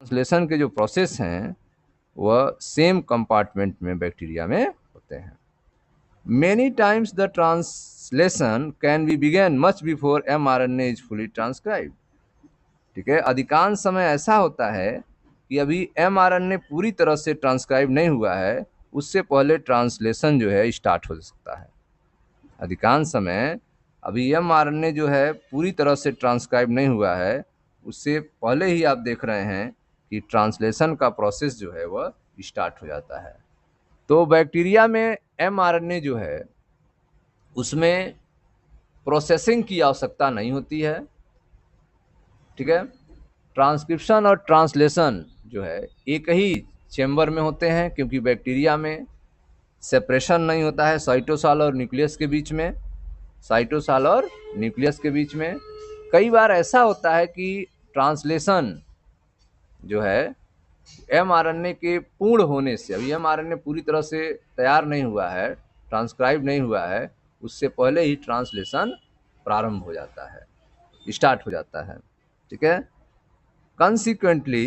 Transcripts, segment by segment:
Translation के जो process हैं वह सेम कंपार्टमेंट में बैक्टीरिया में होते हैं। Many times the translation can be begin much before mRNA is fully transcribed. ठीक है, अधिकांश समय ऐसा होता है कि अभी mRNA पूरी तरह से ट्रांसक्राइब नहीं हुआ है, उससे पहले ट्रांसलेशन जो है स्टार्ट हो सकता है। अधिकांश समय अभी mRNA जो है पूरी तरह से ट्रांसक्राइब नहीं हुआ है, उससे पहले ही आप देख रहे हैं कि ट्रांसलेशन का प्रोसेस जो है वह स्टार्ट हो जाता है। तो बैक्टीरिया में mRNA जो है उसमें प्रोसेसिंग की आवश्यकता नहीं होती है। ठीक है, ट्रांसक्रिप्शन और ट्रांसलेशन जो है एक ही चेंबर में होते हैं, क्योंकि बैक्टीरिया में सेपरेशन नहीं होता है साइटोसाल और न्यूक्लियस के बीच में। साइटोसाल और न्यूक्लियस के बीच में कई बार ऐसा होता है कि ट्रांसलेशन जो है mRNA के पूर्ण होने से, अभी mRNA पूरी तरह से तैयार नहीं हुआ है, ट्रांसक्राइब नहीं हुआ है, उससे पहले ही ट्रांसलेशन प्रारंभ हो जाता है, स्टार्ट हो जाता है। ठीक है, consequently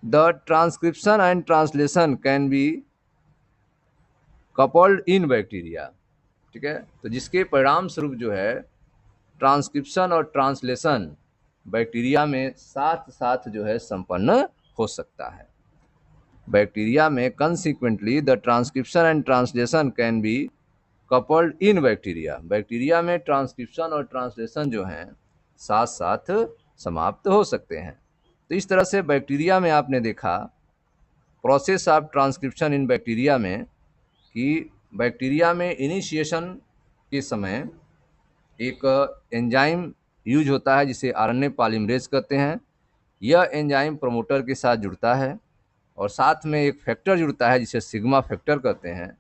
the transcription and translation can be coupled in bacteria। ठीक है, तो जिसके परिणाम स्वरूप जो है ट्रांसक्रिप्शन और ट्रांसलेशन बैक्टीरिया में साथ साथ जो है संपन्न हो सकता है। बैक्टीरिया में consequently the transcription and translation can be coupled in bacteria। Bacteria में ट्रांसक्रिप्शन और ट्रांसलेशन जो हैं साथ साथ समाप्त हो सकते हैं। तो इस तरह से बैक्टीरिया में आपने देखा process of transcription in bacteria में कि बैक्टीरिया में इनिशिएशन के समय एक एंजाइम यूज होता है जिसे आरएनए पॉलीमरेज कहते हैं। यह एंजाइम प्रोमोटर के साथ जुड़ता है और साथ में एक फैक्टर जुड़ता है जिसे सिग्मा फैक्टर कहते हैं,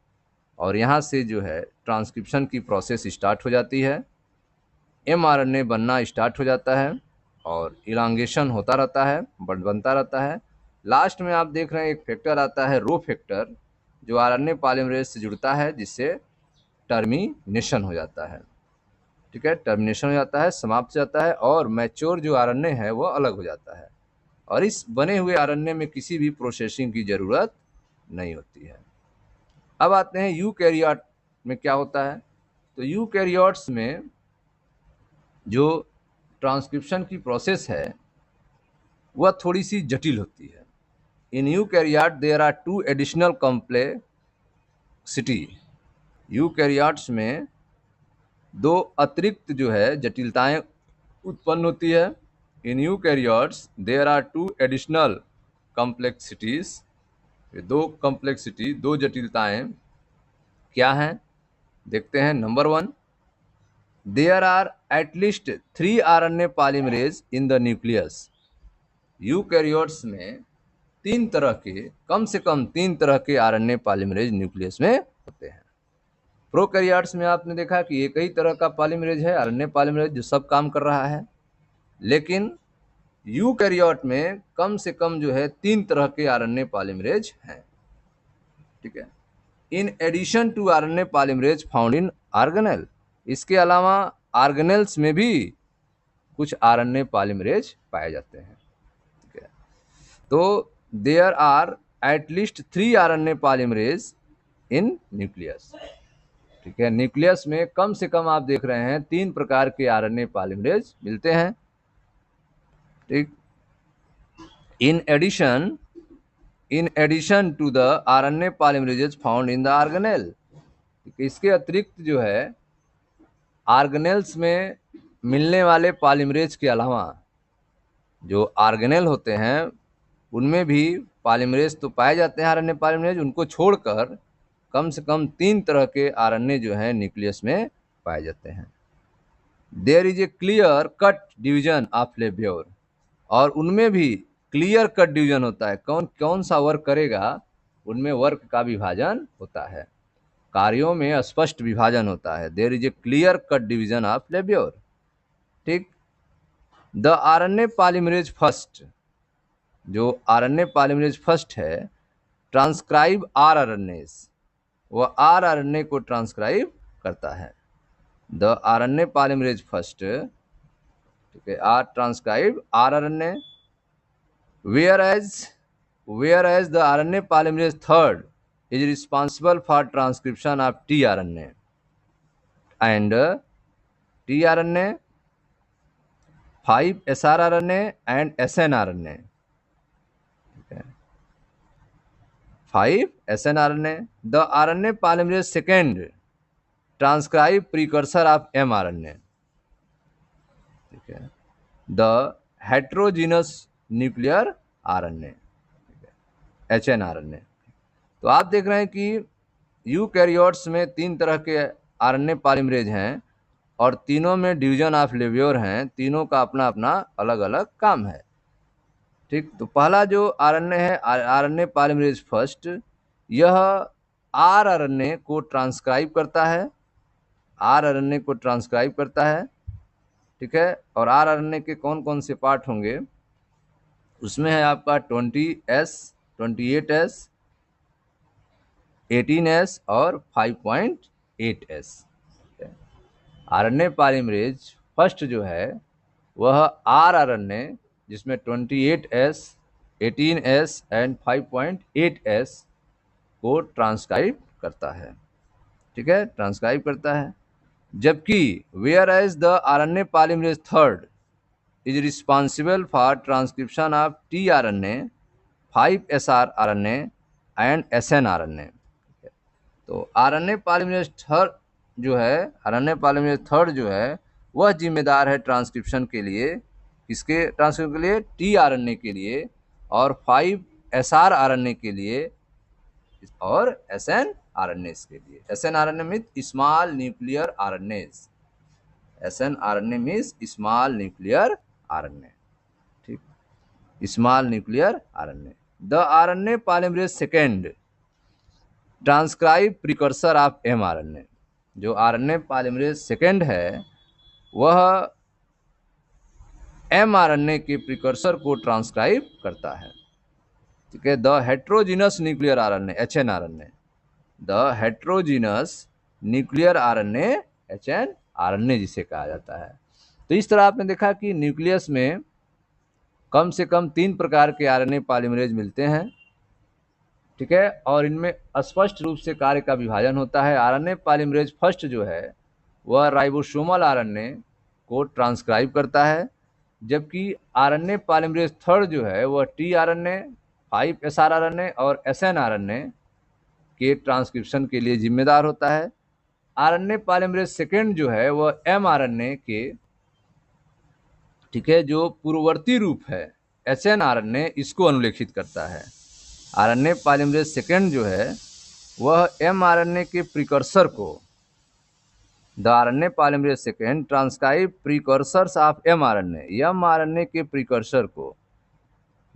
और यहाँ से जो है ट्रांसक्रिप्शन की प्रोसेस स्टार्ट हो जाती है, mRNA बनना स्टार्ट हो जाता है और इलांगेशन होता रहता है, बनता रहता है। लास्ट में आप देख रहे हैं एक फैक्टर आता है रो फैक्टर, जो आरएनए पॉलीमरेज से जुड़ता है, जिससे टर्मिनेशन हो जाता है। ठीक है, टर्मिनेशन हो जाता है, समाप्त हो जाता है, और मैच्योर जो आरएनए है वो अलग हो जाता है, और इस बने हुए आरएनए में किसी भी प्रोसेसिंग की जरूरत नहीं होती है। अब आते हैं यूकैरियोट में क्या होता है। तो यूकैरियोट्स में जो ट्रांसक्रिप्शन की प्रोसेस है वह थोड़ी सी जटिल होती है। In eukaryote there are 2 additional complexity. Eukaryotes में 2 अतिरिक्त जो है जटिलताएं उत्पन्न होती है। In eukaryotes there are 2 additional complexities. ये 2 जटिलताएं क्या हैं, देखते हैं। Number 1, there are at least 3 RNA polymerase in the nucleus. Eukaryotes में कम से कम 3 तरह के आरएनए पॉलीमरेज न्यूक्लियस में होते हैं। प्रोकैरियोट्स में आपने देखा कि एक ही तरह का पॉलीमरेज है, आरएनए पॉलीमरेज, जो सब काम कर रहा है। लेकिन यूकैरियोट में कम से कम जो है 3 तरह के आरएनए पॉलीमरेज हैं। ठीक है, in addition to RNA polymerase found in organelle. इसके अलावा ऑर्गेनेल्स में भी कुछ आरएनए पॉलीमरेज पाए जाते हैं। ठीक है, तो there are at least 3 RNA polymerase in nucleus. ठीक है, न्यूक्लियस में कम से कम आप देख रहे हैं 3 प्रकार के आरएनए पॉलीमरेज मिलते हैं। ठीक, in addition to the RNA polymerases found in the organelle. इसके अतिरिक्त जो है ऑर्गेनेल्स में मिलने वाले पॉलीमरेज के अलावा जो ऑर्गेनेल होते हैं उनमें भी पॉलीमरेज तो पाए जाते हैं, आरएनए पॉलीमरेज। उनको छोड़कर कम से कम 3 तरह के आरएनए जो है न्यूक्लियस में पाए जाते हैं। There is a clear cut division of labour, और उनमें भी क्लियर कट डिवीजन होता है। कौन सा वर्क करेगा, उनमें वर्क का विभाजन होता है, कार्यों में स्पष्ट विभाजन होता है। There is a clear cut division of labour. ठीक, द आरएनए पॉलीमरेज फर्स्ट, जो आरएनए पॉलीमरेज फर्स्ट है, ट्रांसक्राइब आरएनएस, वह आरएनए को ट्रांसक्राइब करता है। द आरएनए पॉलीमरेज फर्स्ट, ठीक है, transcribe RNA whereas the RNA polymerase third is responsible for transcription of tRNA and tRNA, 5 srRNA and snRNA. Okay. 5 snRNA. The RNA polymerase second transcribe precursor of mRNA. Okay. The heterogeneous nuclear RNA, hnRNA. तो आप देख रहे हैं कि eukaryotes में 3 तरह के RNA polymerase हैं और तीनों में डिवीजन ऑफ लेवियोर हैं, तीनों का अपना अपना अलग अलग काम है। ठीक, तो पहला जो आरएनए है आरएनए पॉलीमरेज फर्स्ट, यह आरएनए को ट्रांसक्राइब करता है, आरएनए को ट्रांसक्राइब करता है। ठीक है, और आरएनए के कौन कौन से पार्ट होंगे, उसमें है आपका 20S, 28S, 18S और 5.8S। आरएनए पॉलीमरेज फर्स्ट जो है वह आरएनए जिसमें 28S, 18S एंड 5.8S को ट्रांसक्राइब करता है। ठीक है, ट्रांसक्राइब करता है। जबकि whereas the RNA polymerase third is responsible for transcription of tRNA, 5srRNA and snRNA। तो आरएनए पॉलीमरेज थर्ड जो है, आरएनए पॉलीमरेज थर्ड जो है वह जिम्मेदार है ट्रांसक्रिप्शन के लिए, किसके ट्रांसक्रिप्शन के लिए, टीआरएनए के लिए, और 5srRNA के लिए और snRNA के लिए। snRNA means small nuclear RNAs, snRNA means small nuclear RNA. ठीक, small nuclear RNA. The RNA polymerase second transcribe precursor of mRNA। जो आरएनए पॉलीमरेज सेकेंड है वह mRNA के प्रिकर्सर को ट्रांसक्राइब करता है। ठीक है, the heterogeneous nuclear RNA, hnRNA, the heterogeneous nuclear RNA, hnRNA जिसे कहा जाता है। तो इस तरह आपने देखा कि न्यूक्लियस में कम से कम 3 प्रकार के आरएनए पॉलीमरेज मिलते हैं। ठीक है, और इनमें स्पष्ट रूप से कार्य का विभाजन होता है। आरएनए पॉलीमरेज फर्स्ट जो है वह राइबोसोमल आरएनए को ट्रांसक्राइब करता है, जबकि आरएनए पॉलीमरेज थर्ड जो है वह टीआरएनए, 5srRNA और snRNA के ट्रांसक्रिप्शन के लिए जिम्मेदार होता है। आरएनए पॉलीमरेज सेकेंड जो है वह mRNA के, ठीक है, जो पूर्ववर्ती रूप है snRNA, इसको अनुलेखित करता है। आरएनए पॉलीमरेज सेकेंड जो है वह mRNA के प्रिकर्सर को, the RNA polymerase second transcribe precursors of mRNA, mRNA के प्रिकर्सर को।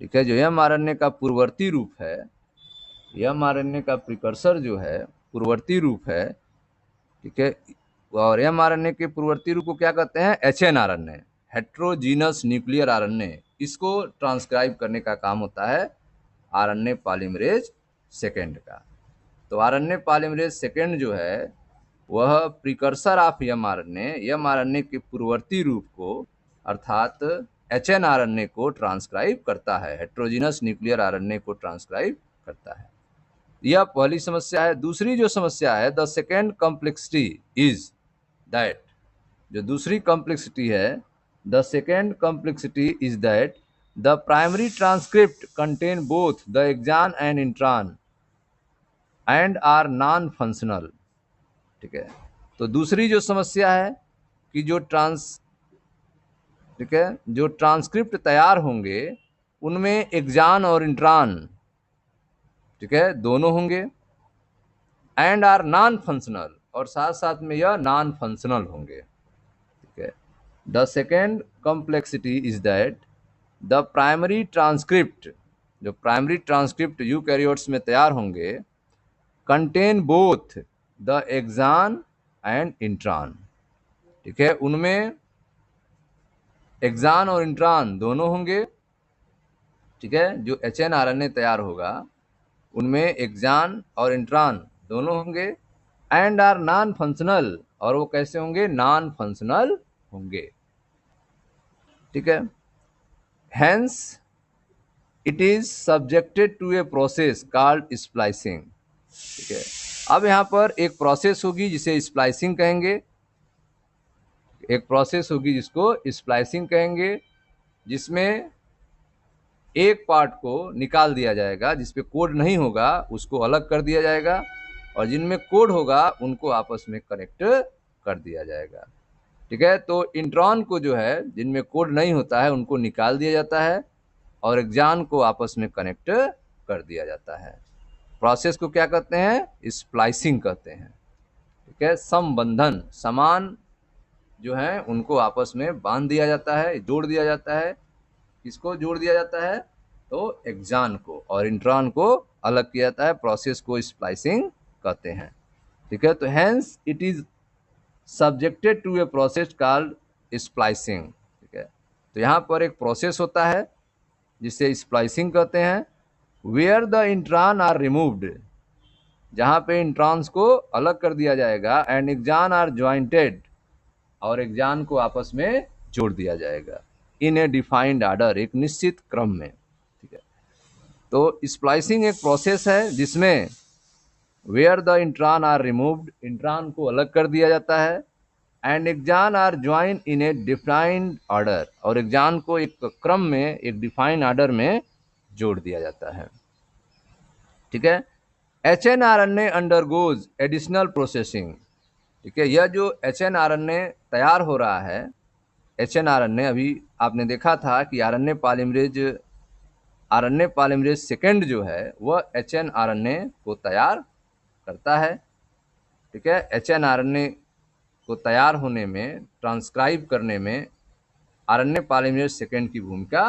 ठीक है, जो mRNA का पूर्ववर्ती रूप है, mRNA का प्रिकर्सर जो है पूर्ववर्ती रूप है। ठीक है, और mRNA के पूर्ववर्ती रूप को क्या कहते हैं, hnRNA, हेट्रोजीनस न्यूक्लियर आरएनए। इसको ट्रांसक्राइब करने का काम होता है आरएनए पॉलीमरेज सेकेंड का। तो आरएनए पॉलीमरेज सेकेंड जो है वह प्रिकर्सर ऑफ mRNA के पूर्ववर्ती रूप को अर्थात hnRNA को ट्रांसक्राइब करता है, हेट्रोजीनस न्यूक्लियर आरएनए को ट्रांसक्राइब करता है। यह पहली समस्या है। दूसरी जो समस्या है, the second complexity is that, जो दूसरी कॉम्प्लेक्सिटी है, the second complexity is that the primary transcript contain both the exon and intron and are non functional. ठीक है, तो दूसरी जो समस्या है कि जो जो ट्रांसक्रिप्ट तैयार होंगे उनमें एक्सॉन और इंट्रॉन, ठीक है, दोनों होंगे, एंड आर नॉन फंक्शनल, और साथ साथ में यह नॉन फंक्शनल होंगे। ठीक है, the second complexity is that the primary transcript, जो प्राइमरी ट्रांसक्रिप्ट यूकैरियोट्स में तैयार होंगे, contain both the exon and intron. ठीक है, उनमें एक्सॉन और इंट्रॉन दोनों होंगे। ठीक है, जो hnRNA तैयार होगा उनमें एक्सॉन और इंट्रॉन दोनों होंगे, एंड आर नॉन फंक्शनल, और वो कैसे होंगे, नॉन फंक्शनल होंगे। ठीक है, hence it is subjected to a process called splicing. ठीक है, अब यहाँ पर एक प्रोसेस होगी जिसे स्प्लाइसिंग कहेंगे, एक प्रोसेस होगी जिसको स्प्लाइसिंग कहेंगे, जिसमें एक पार्ट को निकाल दिया जाएगा, जिसपे कोड नहीं होगा उसको अलग कर दिया जाएगा, और जिनमें कोड होगा उनको आपस में कनेक्ट कर दिया जाएगा। ठीक है, तो इंट्रॉन को जो है जिनमें कोड नहीं होता है उनको निकाल दिया जाता है और एक्जान को आपस में कनेक्ट कर दिया जाता है। प्रोसेस को क्या कहते हैं? स्प्लाइसिंग कहते हैं। ठीक है, संबंधन, समान जो है उनको आपस में बांध दिया जाता है, जोड़ दिया जाता है। किसको जोड़ दिया जाता है? तो एक्जान को, और इंट्रॉन को अलग किया जाता है। प्रोसेस को स्प्लाइसिंग कहते हैं। ठीक है, तो hence it is subjected to a process called splicing. ठीक है, तो यहाँ पर एक प्रोसेस होता है जिसे स्प्लाइसिंग कहते हैं, where the intron are removed, जहाँ पे इंट्रॉन्स को अलग कर दिया जाएगा, एंड एक्जान आर ज्वाइंटेड, और एक्जान को आपस में जोड़ दिया जाएगा, इन ए डिफाइंड ऑर्डर, एक निश्चित क्रम में। ठीक है, तो स्प्लाइसिंग एक प्रोसेस है जिसमें where the intron are removed, intron को अलग कर दिया जाता है, and exon are join in a defined order, और एक्जान को एक क्रम में, एक डिफाइंड ऑर्डर में जोड़ दिया जाता है। ठीक है, HNRNA अंडरगोज एडिशनल प्रोसेसिंग। ठीक है, यह जो HNRNA तैयार हो रहा है, HNRNA अभी आपने देखा था कि आरएनए पॉलीमरेज सेकेंड जो है वह HNRNA को तैयार करता है। ठीक है, HNRNA को तैयार होने में, ट्रांसक्राइब करने में आरएनए पॉलीमरेज सेकेंड की भूमिका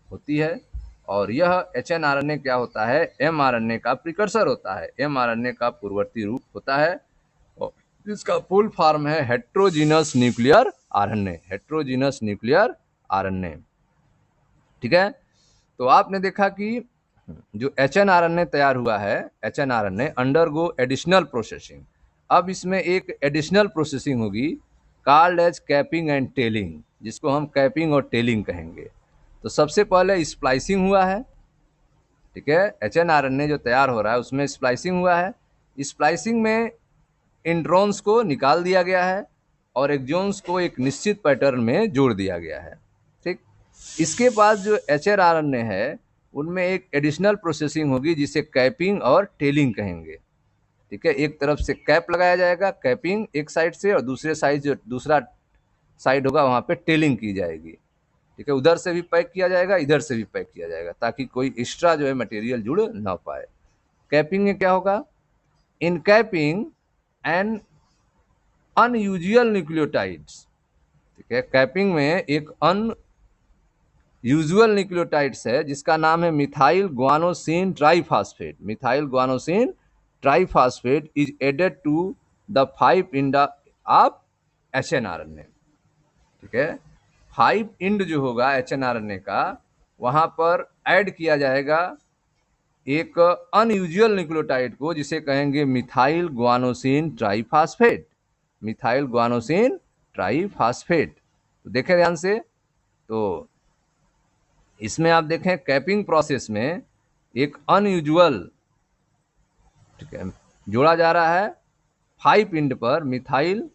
होती है, और यह HNRNA क्या होता है? mRNA का प्रिकर्सर होता है, mRNA का पूर्ववर्ती रूप होता है, और जिसका फुल फॉर्म है heterogeneous nuclear RNA, heterogeneous nuclear RNA. ठीक है, तो आपने देखा कि जो HNRNA तैयार हुआ है, HNRNA अंडरगो एडिशनल प्रोसेसिंग। अब इसमें एक एडिशनल प्रोसेसिंग होगी called as capping and tailing, जिसको हम कैपिंग और टेलिंग कहेंगे। तो सबसे पहले स्प्लाइसिंग हुआ है। ठीक है, HNRNA जो तैयार हो रहा है उसमें स्प्लाइसिंग हुआ है। स्प्लाइसिंग में इंट्रॉन्स को निकाल दिया गया है और एक्सॉन्स को एक निश्चित पैटर्न में जोड़ दिया गया है। ठीक, इसके बाद जो HNRNA है उनमें एक एडिशनल प्रोसेसिंग होगी जिसे कैपिंग और टेलिंग कहेंगे। ठीक है, एक तरफ से कैप लगाया जाएगा, कैपिंग एक साइड से, और दूसरे साइड जो दूसरा साइड होगा वहाँ पे टेलिंग की जाएगी। ठीक है, उधर से भी पैक किया जाएगा, इधर से भी पैक किया जाएगा, ताकि कोई एक्स्ट्रा जो है मटेरियल जुड़ ना पाए। कैपिंग में क्या होगा? इन कैपिंग एंड अनयूजुअल न्यूक्लियोटाइड्स। ठीक है, कैपिंग में एक यूजुअल न्यूक्लियोटाइड्स है जिसका नाम है methyl guanosine triphosphate. Methyl guanosine triphosphate is added to the 5' of HNRNA। ठीक है, 5' जो होगा HNRNA का, वहां पर ऐड किया जाएगा एक अनयूजुअल न्यूक्लियोटाइड को, जिसे कहेंगे methyl guanosine triphosphate. Methyl guanosine triphosphate. तो देखें ध्यान से, तो इसमें आप देखें कैपिंग प्रोसेस में एक अनयूजुअल, ठीक है, जोड़ा जा रहा है 5' पर मिथाइल,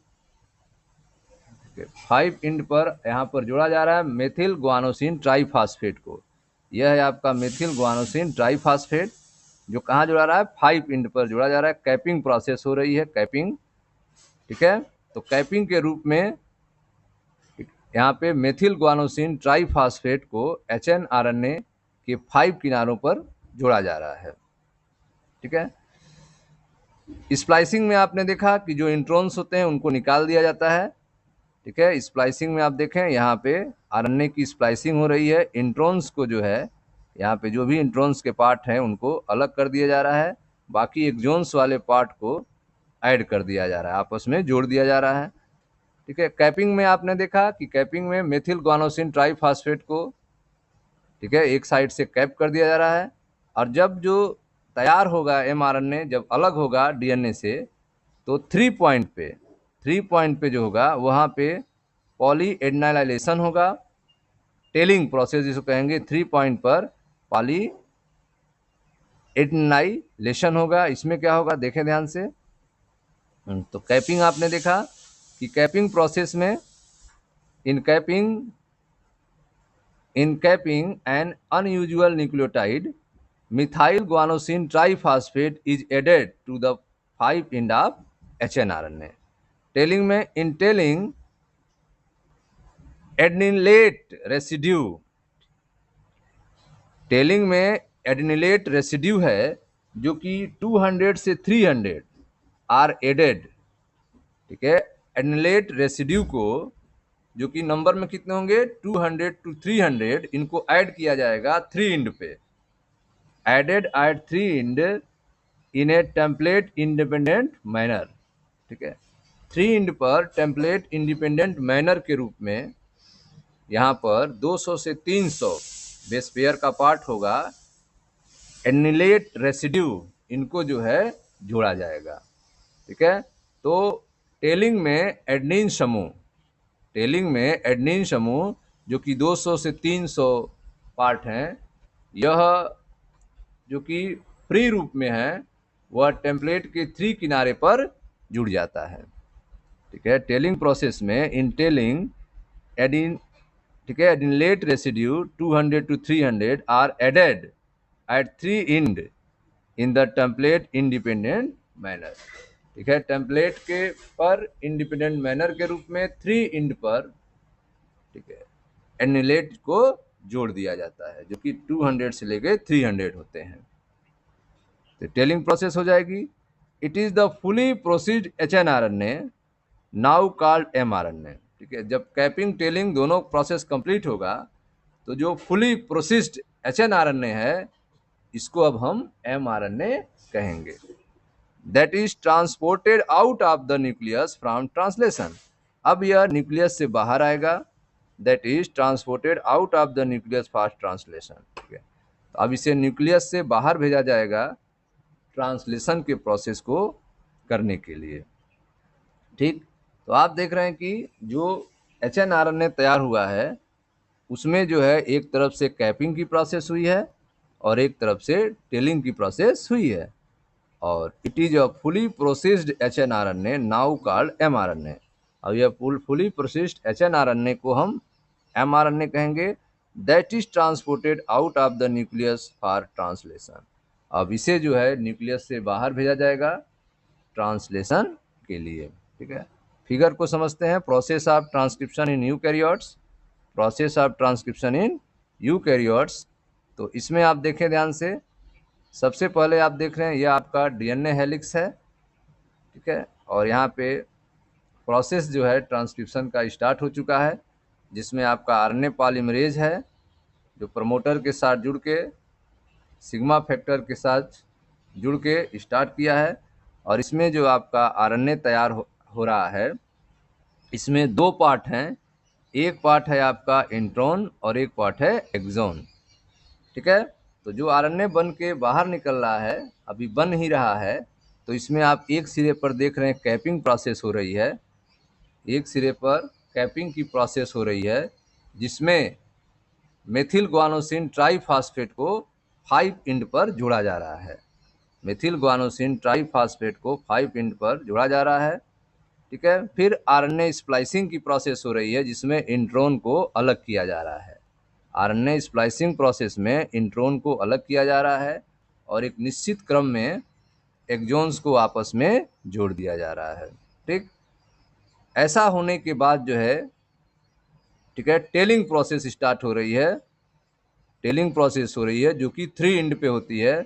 5' पर यहाँ पर जोड़ा जा रहा है मेथिल ग्वानोसिन ट्राइफॉस्फेट को। यह है आपका मेथिल ग्वानोसिन ट्राइफॉस्फेट, जो कहाँ जोड़ा रहा है? 5' पर जोड़ा जा रहा है। कैपिंग प्रोसेस हो रही है, कैपिंग। ठीक है, तो कैपिंग के रूप में यहाँ पे मेथिल ग्वानोसिन ट्राइफॉस्फेट को HNRNA के 5 किनारों पर जोड़ा जा रहा है। ठीक है, स्प्लाइसिंग में आपने देखा कि जो इंट्रॉन्स होते हैं उनको निकाल दिया जाता है। ठीक है, स्प्लाइसिंग में आप देखें यहाँ पे RNA की स्प्लाइसिंग हो रही है। इंट्रॉन्स को जो है यहाँ पे जो भी इंट्रॉन्स के पार्ट हैं उनको अलग कर दिया जा रहा है, बाकी एक्सॉन्स वाले पार्ट को ऐड कर दिया जा रहा है, आपस में जोड़ दिया जा रहा है। ठीक है, कैपिंग में आपने देखा कि कैपिंग में मेथिल ग्वानोसिन ट्राइफॉस्फेट को, ठीक है, एक साइड से कैप कर दिया जा रहा है, और जब जो तैयार होगा mRNA, जब अलग होगा DNA से, तो 3 पॉइंट पे जो होगा वहाँ पे पॉली एडेनाइलेशन होगा। टेलिंग प्रोसेस जिसको कहेंगे 3 पॉइंट पर पॉली एडेनाइलेशन होगा। इसमें क्या होगा, देखें ध्यान से। तो कैपिंग आपने देखा कि कैपिंग प्रोसेस में in capping an unusual nucleotide, methyl guanosine triphosphate is added to the 5' of hnRNA. Telling में इंटेलिंग एडेनिलेट रेसिड्यू, टेलिंग में एडेनिलेट रेसिड्यू है जो कि 200 से 300 आर एडेड, ठीक है। एडेनिलेट रेसिड्यू को जो कि नंबर में कितने होंगे 200 to 300, इनको ऐड किया जाएगा 3' पे, added at 3' in a template independent manner, ठीक है। 3' पर टेम्पलेट इंडिपेंडेंट मैनर के रूप में यहाँ पर 200 से 300 बेस पेयर का पार्ट होगा, एडेनिलेट रेसिड्यू, इनको जो है जोड़ा जाएगा, ठीक है। तो टेलिंग में एडेनिन समूह, टेलिंग में एडेनिन समूह जो कि 200 से 300 पार्ट हैं, यह जो कि फ्री रूप में है वह टेम्पलेट के 3 किनारे पर जुड़ जाता है, ठीक है। टेलिंग प्रोसेस में इन टेलिंग एडिन, ठीक है, adenylate residue 200 to 300 are added at 3' in the template independent manner, ठीक है। टेम्पलेट के पर इंडिपेंडेंट मैनर के रूप में 3' पर, ठीक है, एडिनलेट को जोड़ दिया जाता है जो कि 200 से लेके 300 होते हैं। तो टेलिंग प्रोसेस हो जाएगी। It is the fully proceed hnRNA now called mRNA, ठीक है। जब कैपिंग टेलिंग दोनों प्रोसेस कंप्लीट होगा तो जो फुली प्रोसीस्ड hnRNA है इसको अब हम mRNA कहेंगे। That is transported out of the nucleus from translation, अब यह न्यूक्लियस से बाहर आएगा। That is transported out of the nucleus for translation, ठीक है। तो अब इसे न्यूक्लियस से बाहर भेजा जाएगा ट्रांसलेशन के प्रोसेस को करने के लिए, ठीक। तो आप देख रहे हैं कि जो hnRNA तैयार हुआ है उसमें जो है एक तरफ से कैपिंग की प्रोसेस हुई है और एक तरफ से टेलिंग की प्रोसेस हुई है, और it is a fully processed hnRNA now called mRNA। अब यह फुली प्रोसेस्ड hnRNA को हम mRNA कहेंगे। That is transported out of the nucleus for translation, अब इसे जो है न्यूक्लियस से बाहर भेजा जाएगा ट्रांसलेशन के लिए, ठीक है। फिगर को समझते हैं। Process of transcription in eukaryotes, process of transcription in eukaryotes. तो इसमें आप देखें ध्यान से, सबसे पहले आप देख रहे हैं यह आपका डीएनए हेलिक्स है, ठीक है, और यहाँ पे प्रोसेस जो है ट्रांसक्रिप्शन का स्टार्ट हो चुका है, जिसमें आपका आरएनए पॉलीमरेज है जो प्रमोटर के साथ जुड़ के सिग्मा फैक्टर के साथ जुड़ के स्टार्ट किया है। और इसमें जो आपका आरएनए तैयार हो रहा है इसमें 2 पार्ट हैं, एक पार्ट है आपका इंट्रॉन और एक पार्ट है एक्सॉन, ठीक है। तो जो आरएनए बन के बाहर निकल रहा है, अभी बन ही रहा है, तो इसमें आप एक सिरे पर देख रहे हैं कैपिंग प्रोसेस हो रही है, एक सिरे पर कैपिंग की प्रोसेस हो रही है जिसमें मेथिल ग्वानोसिन ट्राइफॉस्फेट को 5' पर जोड़ा जा रहा है, मेथिल ग्वानोसिन ट्राइफॉस्फेट को 5' पर जोड़ा जा रहा है, ठीक है। फिर आरएनए स्प्लाइसिंग की प्रोसेस हो रही है जिसमें इंट्रोन को अलग किया जा रहा है, आरएनए स्प्लाइसिंग प्रोसेस में इंट्रोन को अलग किया जा रहा है और एक निश्चित क्रम में एक्सॉन्स को आपस में जोड़ दिया जा रहा है, ठीक। ऐसा होने के बाद जो है, ठीक है, टेलिंग प्रोसेस स्टार्ट हो रही है, टेलिंग प्रोसेस हो रही है जो कि 3' पे होती है,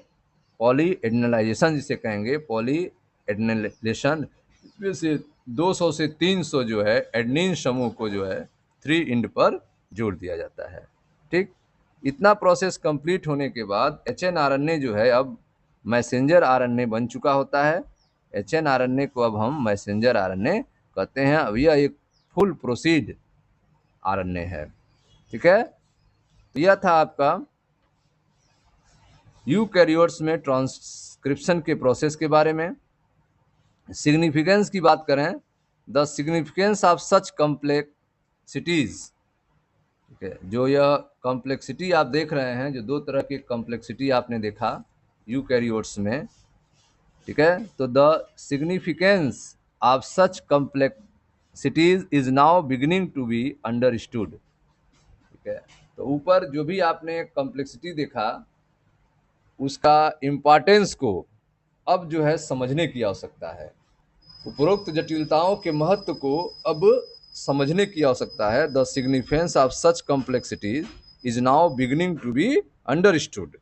पॉली एडेनलाइजेशन जिसे कहेंगे, पॉली एडेनलेशन। इसमें से 200 से 300 जो है एडेनिन समूह को जो है 3' पर जोड़ दिया जाता है, ठीक। इतना प्रोसेस कंप्लीट होने के बाद hnRNA जो है अब मैसेंजर आरएनए बन चुका होता है। hnRNA को अब हम मैसेंजर आरएनए कहते हैं। अब यह एक फुल प्रोसीड आरएनए है, ठीक है। तो यह था आपका यूकैरियोट्स में ट्रांसक्रिप्शन के प्रोसेस के बारे में। सिग्निफिकेंस की बात करें, the significance of such complexities, ठीक है। जो यह कॉम्प्लेक्सिटी आप देख रहे हैं, जो दो तरह की कॉम्प्लेक्सिटी आपने देखा यूकैरियोट्स में, ठीक है, तो the significance of such complexities is now beginning to be understood. ठीक है, तो ऊपर जो भी आपने कॉम्प्लेक्सिटी देखा उसका इम्पोर्टेंस को अब जो है समझने की आवश्यकता है। उपरोक्त जटिलताओं के महत्व को अब समझने की आवश्यकता है। The significance of such complexities is now beginning to be understood.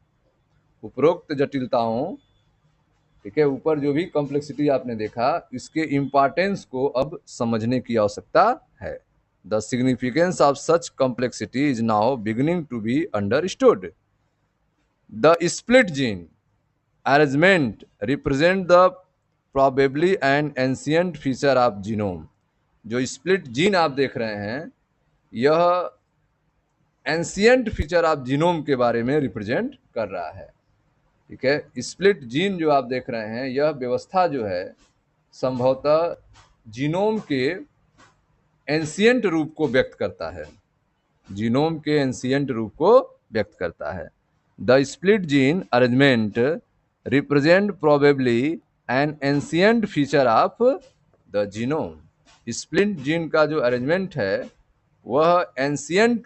उपरोक्त जटिलताओं, ठीक है, ऊपर जो भी कॉम्प्लेक्सिटी आपने देखा इसके इम्पोर्टेंस को अब समझने की आवश्यकता है। The significance of such complexity is now beginning to be understood. The split gene arrangement represent the probably an ancient feature of genome। जो स्प्लिट जीन आप देख रहे हैं यह एंशियंट फीचर ऑफ जीनोम के बारे में रिप्रेजेंट कर रहा है। ठीक है, स्प्लिट जीन जो आप देख रहे हैं यह व्यवस्था जो है संभवतः जीनोम के एंशियंट रूप को व्यक्त करता है। जीनोम के एंशियंट रूप को व्यक्त करता है। The split gene arrangement represent probably an ancient feature of the genome. Split gene का जो अरेंजमेंट है वह एंशियंट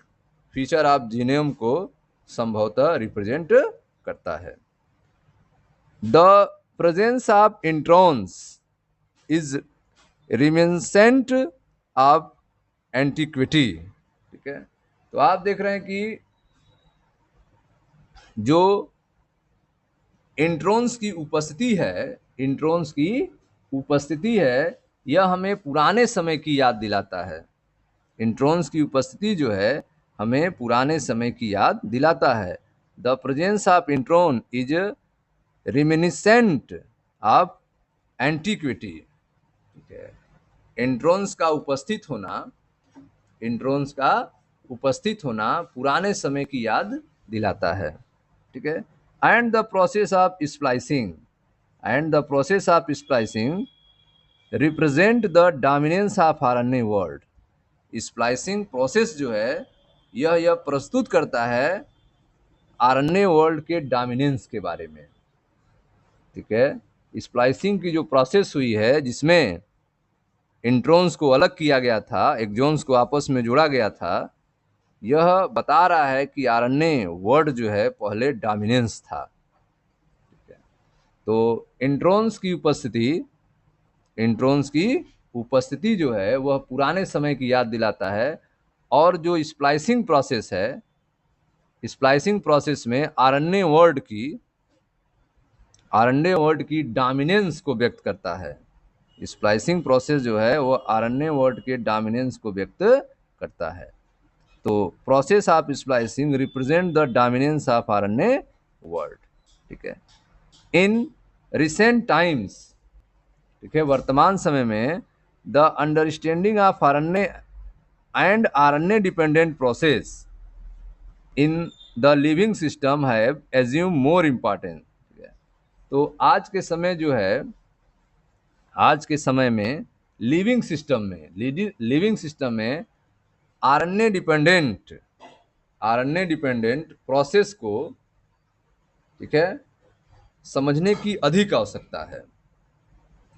फीचर ऑफ जीनोम को संभवतः रिप्रेजेंट करता है। The presence of introns is reminiscent of antiquity. ठीक है, तो आप देख रहे हैं कि जो इंट्रॉन्स की उपस्थिति है, इंट्रॉन्स की उपस्थिति है, यह हमें पुराने समय की याद दिलाता है। इंट्रॉन्स की उपस्थिति जो है हमें पुराने समय की याद दिलाता है। The presence of intron is reminiscent of antiquity. ठीक है, इंट्रॉन्स का उपस्थित होना, इंट्रॉन्स का उपस्थित होना पुराने समय की याद दिलाता है। ठीक है, and the process of splicing, and the process of splicing represent the dominance of RNA world. Splicing process जो है यह प्रस्तुत करता है आरएनए वर्ल्ड के डोमिनेंस के बारे में। ठीक है, स्प्लाइसिंग की जो प्रोसेस हुई है जिसमें इंट्रॉन्स को अलग किया गया था, एक्सॉन्स को आपस में जोड़ा गया था, यह बता रहा है कि आरएनए वर्ड जो है पहले डोमिनेंस था। ठीक है, तो इंट्रॉन्स की उपस्थिति जो है वह पुराने समय की याद दिलाता है। और जो स्प्लाइसिंग प्रोसेस है, स्प्लाइसिंग प्रोसेस में आरएनए वर्ड की डोमिनेंस को व्यक्त करता है। स्प्लाइसिंग प्रोसेस जो है वो आरएनए वर्ड के डोमिनेंस को व्यक्त करता है। तो process of splicing represent the dominance of RNA word. ठीक है, इन रिसेंट टाइम्स, ठीक है, वर्तमान समय में the understanding of RNA and RNA dependent process in the living system have assume more importance. तो आज के समय जो है, आज के समय में लिविंग सिस्टम में आरएनए डिपेंडेंट प्रोसेस को, ठीक है, समझने की अधिक आवश्यकता है।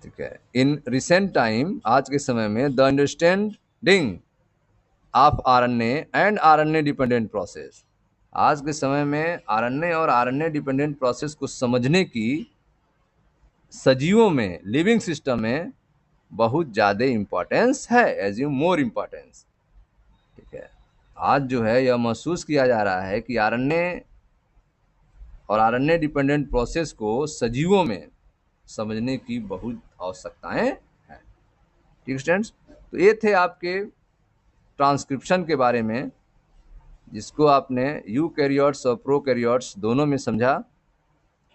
ठीक है, इन रिसेंट टाइम, आज के समय में the understanding of RNA and RNA dependent process, आज के समय में आरएनए और आरएनए डिपेंडेंट प्रोसेस को समझने की सजीवों में, लिविंग सिस्टम में बहुत ज़्यादा इम्पोर्टेंस है, एज्यूम मोर इम्पोर्टेंस। ठीक है, आज जो है यह महसूस किया जा रहा है कि आरएनए और आरएनए डिपेंडेंट प्रोसेस को सजीवों में समझने की बहुत आवश्यकताएं हैं। ठीक स्टूडेंट्स, तो ये थे आपके ट्रांसक्रिप्शन के बारे में, जिसको आपने यूकैरियोट्स और प्रोकैरियोट्स दोनों में समझा।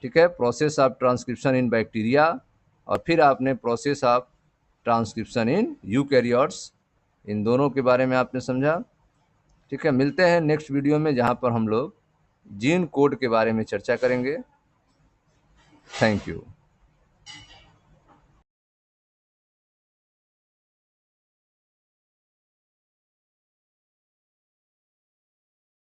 ठीक है, process of transcription in bacteria, और फिर आपने process of transcription in eukaryotes, इन दोनों के बारे में आपने समझा। ठीक है, मिलते हैं नेक्स्ट वीडियो में जहाँ पर हम लोग जीन कोड के बारे में चर्चा करेंगे। Thank you.